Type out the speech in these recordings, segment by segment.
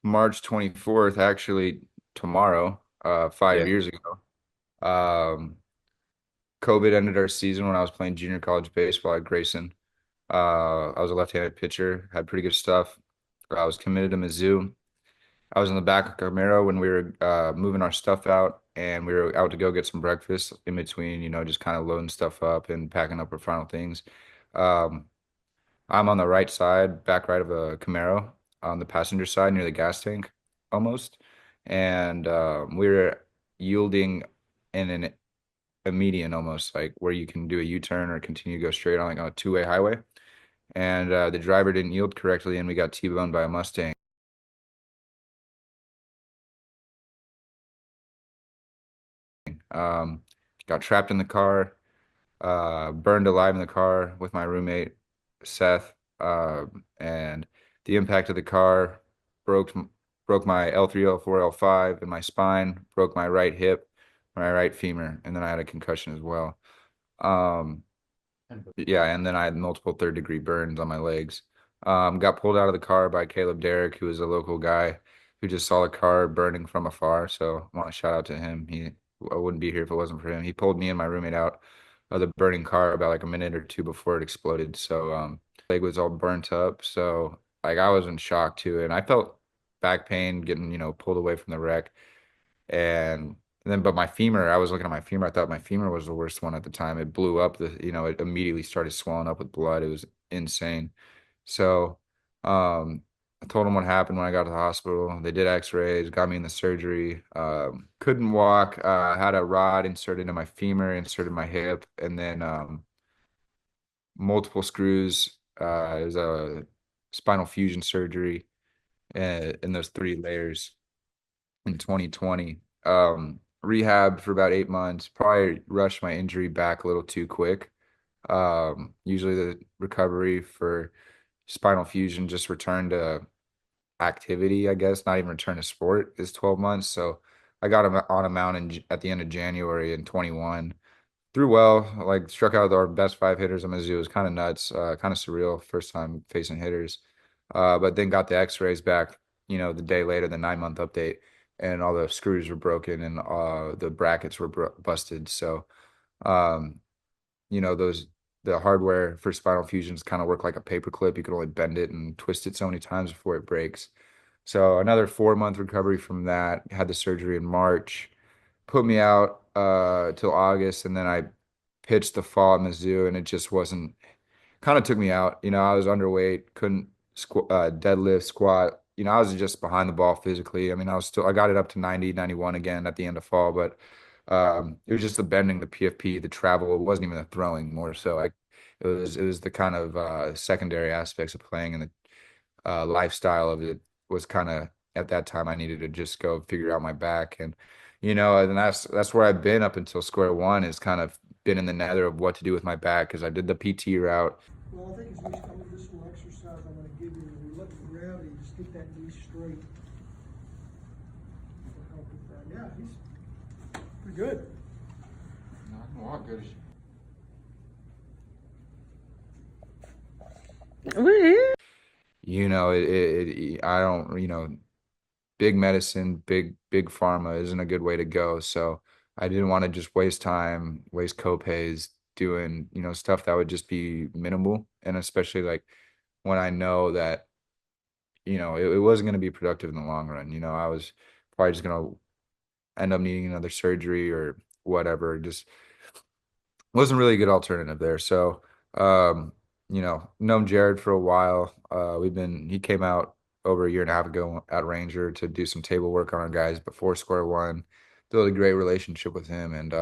March 24th, actually tomorrow, 5 Yeah. years ago. Um, COVID ended our season when I was playing junior college baseball at Grayson. I was a left-handed pitcher, had pretty good stuff. I was committed to Mizzou. I was in the back of Camaro when we were moving our stuff out, and we were out to go get some breakfast in between, just kind of loading stuff up and packing up our final things. Um, I'm on the right side, back right of a Camaro, on the passenger side near the gas tank, almost. And we were yielding in a median almost, like where you can do a U-turn or continue to go straight on like on a two-way highway. And the driver didn't yield correctly, and we got T-boned by a Mustang. Um, got trapped in the car, burned alive in the car with my roommate Seth, and the impact of the car broke broke my L3, L4, L5 in my spine, broke my right hip, my right femur, and then I had a concussion as well. Um, yeah, and then I had multiple third degree burns on my legs. Got pulled out of the car by Caleb Derrick, who was a local guy who just saw the car burning from afar. So I want to shout out to him. I wouldn't be here if it wasn't for him. He pulled me and my roommate out of the burning car about like a minute or two before it exploded. So leg was all burnt up. So like I was in shock too, and I felt back pain getting pulled away from the wreck. And then, but my femur, I was looking at my femur. I thought my femur was the worst one at the time. It blew up. It immediately started swelling up with blood. It was insane. So, I told them what happened when I got to the hospital. They did X-rays, got me in the surgery. Couldn't walk. Had a rod inserted in my femur, inserted in my hip, and then multiple screws. It was a spinal fusion surgery in those three layers in 2020. Rehab for about 8 months. Probably rushed my injury back a little too quick. Usually the recovery for spinal fusion just return to activity, I guess, not even return to sport is 12 months. So I got him on a mound at the end of January in 21. Threw well, like struck out our best five hitters on Mizzou. It was kind of nuts, kind of surreal. First time facing hitters, but then got the X-rays back. The day later, the 9 month update, and all the screws were broken and the brackets were busted. So, um, those the hardware for spinal fusions kind of work like a paper clip. You can only bend it and twist it so many times before it breaks. So another 4 month recovery from that. Had the surgery in March, put me out till August, and then I pitched the fall at Mizzou, and it just wasn't kind of took me out. I was underweight, couldn't deadlift, squat. I was just behind the ball physically. I mean, I got it up to 90, 91 again at the end of fall, but it was just the bending, the PFP, the travel. It wasn't even the throwing more so. It was the kind of secondary aspects of playing, and the lifestyle of it was kind of at that time I needed to just go figure out my back. And that's where I've been up until Square 1, is kind of been in the nether of what to do with my back, because I did the PT route. Well, I think it's this little exercise I'm going to give you. When you look at gravity, just get that knee straight. To help with that. Yeah, he's pretty good. Not gonna walk good. I don't, big medicine, big pharma isn't a good way to go. So I didn't want to just waste time, waste copays doing, stuff that would just be minimal. And especially like when I know that, it wasn't going to be productive in the long run. I was probably just going to end up needing another surgery or whatever. Just wasn't really a good alternative there. So, known Jared for a while. He came out over a year and a half ago at Ranger to do some table work on our guys before Square 1. Built a great relationship with him. And,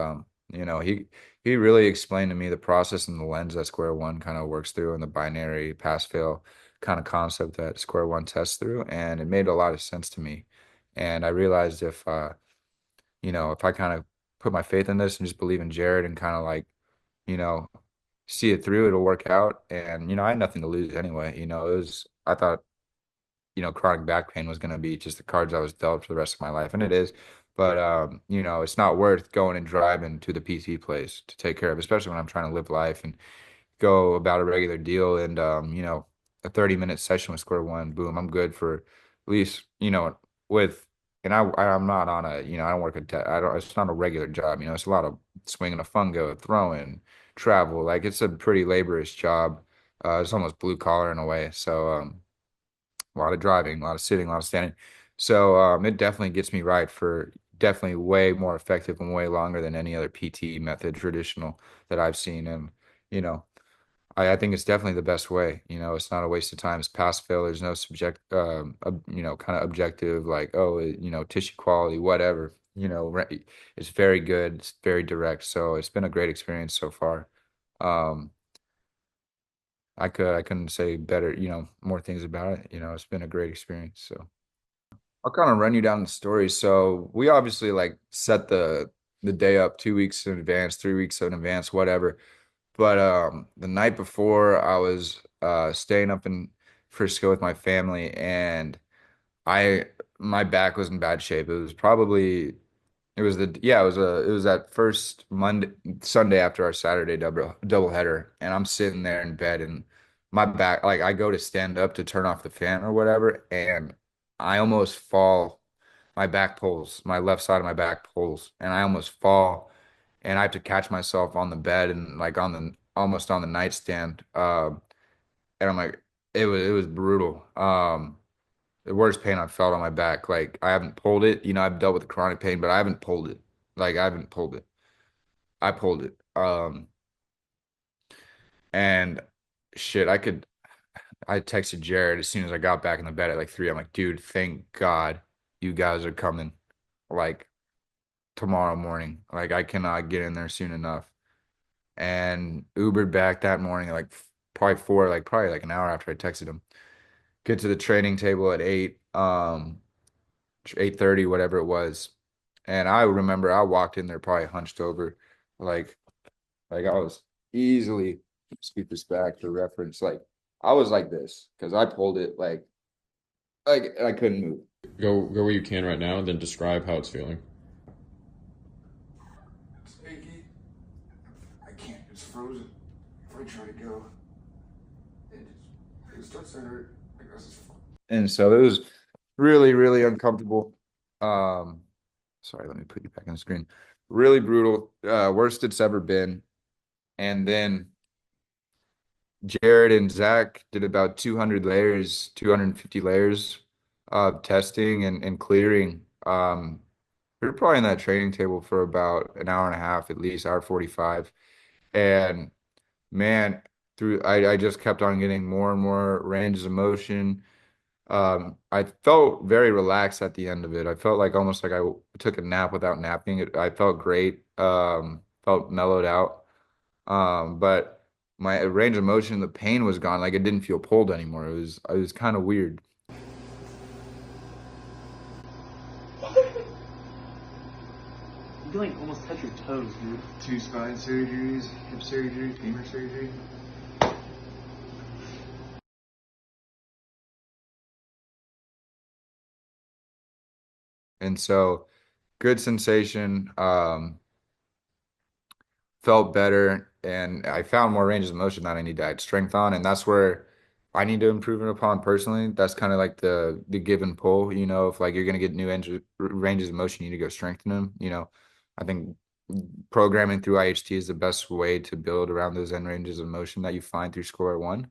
he really explained to me the process and the lens that Square 1 kind of works through, and the binary pass fail kind of concept that Square 1 tests through. And it made a lot of sense to me. And I realized if I kind of put my faith in this and just believe in Jared and kind of like, you know, see it through, it'll work out. And, I had nothing to lose anyway. I thought, chronic back pain was going to be just the cards I was dealt for the rest of my life. And it is. But, it's not worth going and driving to the PT place to take care of, especially when I'm trying to live life and go about a regular deal. And, a 30-minute session with Square 1, boom, I'm good for at least, with, and I'm not on a, I don't work I don't, it's not a regular job, it's a lot of swinging a fungo, throwing, travel. Like it's a pretty laborious job. It's almost blue collar in a way. So, a lot of driving, a lot of sitting, a lot of standing. So, it definitely gets me right for definitely way more effective and way longer than any other PT method traditional that I've seen. And, you know, I think it's definitely the best way. It's not a waste of time. It's pass fail. There's no kind of objective like, oh, tissue quality, whatever. It's very good. It's very direct. So it's been a great experience so far. Um, I couldn't say better, more things about it. It's been a great experience. So I'll kind of run you down the story. So we obviously like set the day up 2 weeks in advance, 3 weeks in advance, whatever. But the night before, I was staying up in Frisco with my family, and I my back was in bad shape. It was the yeah, it was that first Monday Sunday after our Saturday double header, and I'm sitting there in bed, and my back, like I go to stand up to turn off the fan or whatever, and I almost fall. My back pulls, my left side of my back pulls, and I almost fall, and I have to catch myself on the bed and like on the almost on the nightstand. And I'm like, it was brutal. The worst pain I've felt on my back. Like I haven't pulled it. I've dealt with chronic pain, but I haven't pulled it. Like I haven't pulled it. I pulled it. And shit, I texted Jared as soon as I got back in the bed at like 3. I'm like, dude, thank God you guys are coming like tomorrow morning. Like I cannot get in there soon enough. And Ubered back that morning, like probably like an hour after I texted him. Get to the training table at 8, 8:30, whatever it was. And I remember I walked in there probably hunched over, like I was easily, speak this back for reference, like I was like this because I pulled it like I couldn't move. Go where you can right now, and then describe how it's feeling. It's achy. I can't. It's frozen. If I try to go, it, it starts to hurt. I guess it's fun. And so it was really, really uncomfortable. Um, Sorry, let me put you back on the screen. Really brutal. Worst it's ever been. And then Jared and Zach did about 200 layers, 250 layers of testing and clearing. We were probably in that training table for about an hour and a half, at least, hour 45. And man, I just kept on getting more and more ranges of motion. I felt very relaxed at the end of it. I felt like almost like I took a nap without napping. I felt great. Felt mellowed out. But my range of motion, the pain was gone. Like it didn't feel pulled anymore. It was kind of weird. You can like almost touch your toes, dude. 2 spine surgeries, hip surgery, femur surgery. And so good sensation. Felt better, and I found more ranges of motion that I need to add strength on, and that's where I need to improve it upon personally. That's kind of like the give and pull, if like you're gonna get new ranges of motion, you need to go strengthen them. I think programming through IHT is the best way to build around those end ranges of motion that you find through Square 1.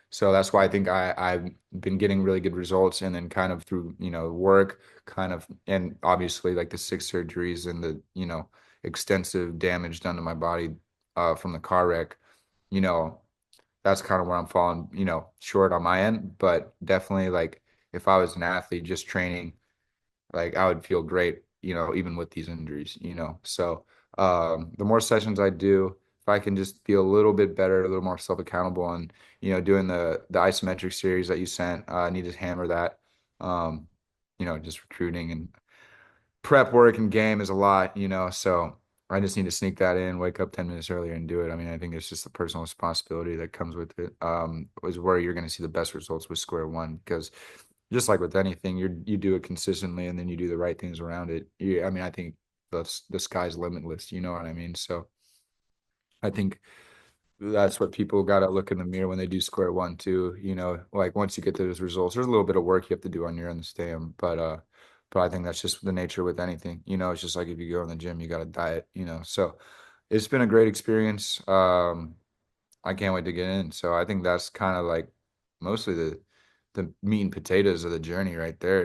So that's why I think I've been getting really good results, and then kind of through, work, kind of, and obviously like the 6 surgeries and the, extensive damage done to my body from the car wreck, you know, that's kind of where I'm falling, short on my end. But definitely like if I was an athlete just training, like I would feel great, even with these injuries, So the more sessions I do, if I can just be a little bit better, a little more self-accountable, and doing the isometric series that you sent, I need to hammer that. Um, just recruiting and prep work and game is a lot, so I just need to sneak that in, wake up 10 minutes earlier and do it. I mean, I think it's just the personal responsibility that comes with it. Is where you're going to see the best results with Square 1, because just like with anything, you do it consistently and then you do the right things around it. I mean, I think the sky's limitless, you know what I mean? So I think that's what people got to look in the mirror when they do square one too. Like once you get those results, there's a little bit of work you have to do on your own to stay 'em, but I think that's just the nature with anything. It's just like if you go in the gym, you got to diet. So it's been a great experience. I can't wait to get in. So I think that's kind of like mostly the meat and potatoes of the journey right there.